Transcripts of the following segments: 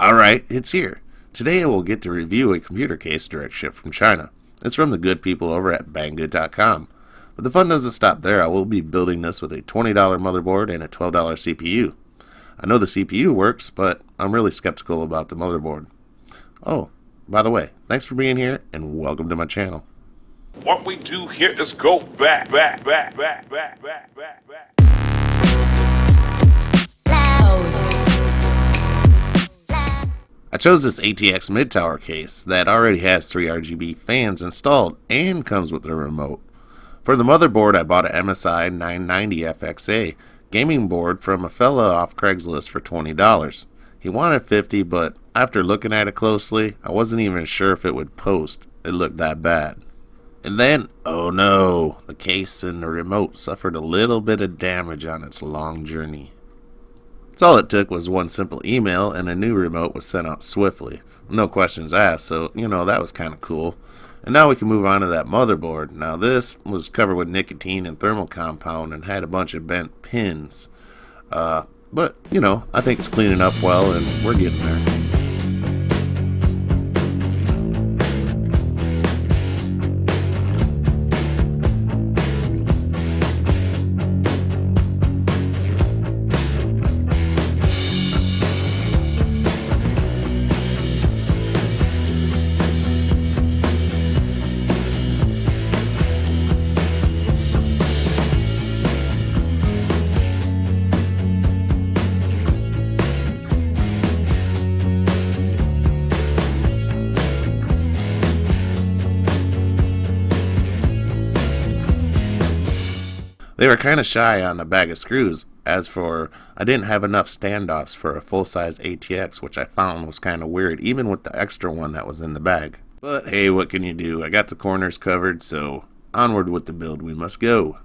Alright, it's here. Today I will get to review a computer case direct ship from China. It's from the good people over at BangGood.com. But the fun doesn't stop there. I will be building this with a $20 motherboard and a $12 CPU. I know the CPU works, but I'm really skeptical about the motherboard. Oh, by the way, thanks for being here and welcome to my channel. What we do here is go back. I chose this ATX mid-tower case that already has 3 RGB fans installed and comes with a remote. For the motherboard, I bought a MSI 990 FXA gaming board from a fella off Craigslist for $20. He wanted $50, but after looking at it closely, I wasn't even sure if it would post. It looked that bad. And then, oh no, the case and the remote suffered a little bit of damage on its long journey. All it took was one simple email and a new remote was sent out swiftly. No questions asked, so that was kind of cool. And now we can move on to that motherboard. Now this was covered with nicotine and thermal compound and had a bunch of bent pins. But I think it's cleaning up well and we're getting there. They were kind of shy on a bag of screws. As for, I didn't have enough standoffs for a full-size ATX, which I found was kind of weird, even with the extra one that was in the bag. But hey, what can you do? I got the corners covered, so onward with the build we must go.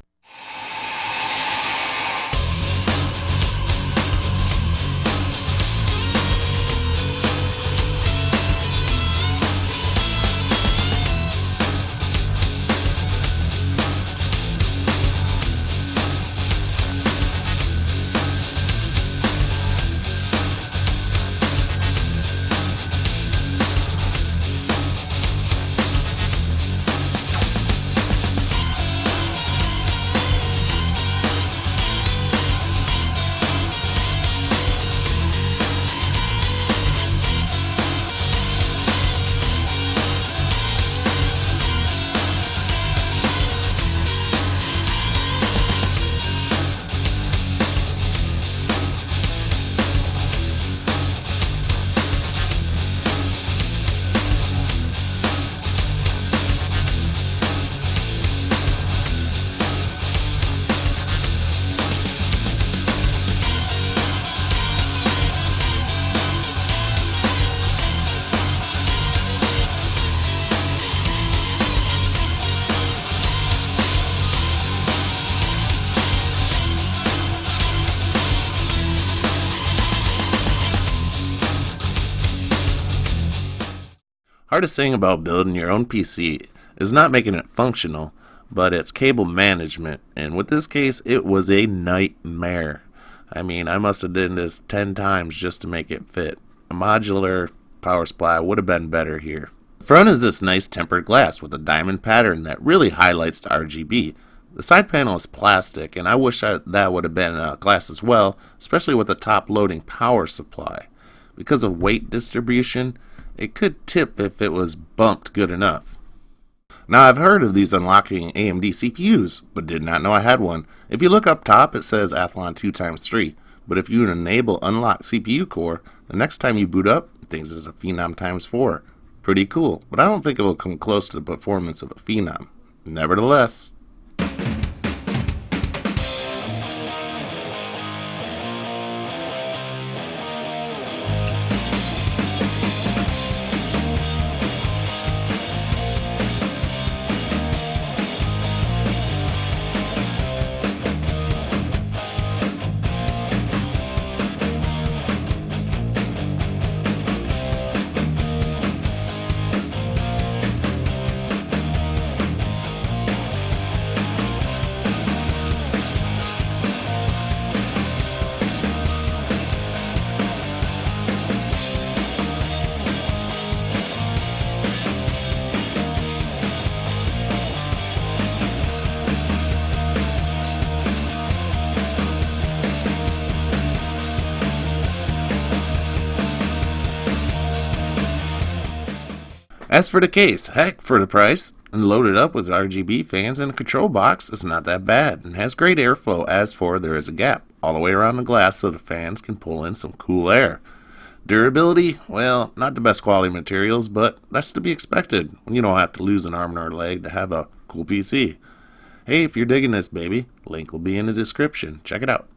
Hardest thing about building your own PC is not making it functional, but it's cable management, and with this case, it was a nightmare. I must have done this 10 times just to make it fit. A modular power supply would have been better here. The front is this nice tempered glass with a diamond pattern that really highlights the RGB. The side panel is plastic, and I wish that would have been glass as well, especially with the top loading power supply. Because of weight distribution, it could tip if it was bumped good enough. Now I've heard of these unlocking AMD CPUs, but did not know I had one. If you look up top, it says Athlon 2x3, but if you enable unlock CPU core, the next time you boot up, it thinks it's a Phenom x4. Pretty cool, but I don't think it will come close to the performance of a Phenom. Nevertheless, As for the case, heck, for the price, and loaded up with RGB fans and a control box, it's not that bad, and has great airflow. As for there is a gap all the way around the glass so the fans can pull in some cool air. Durability, well, not the best quality materials, but that's to be expected when you don't have to lose an arm or a leg to have a cool PC. Hey, if you're digging this baby, link will be in the description. Check it out.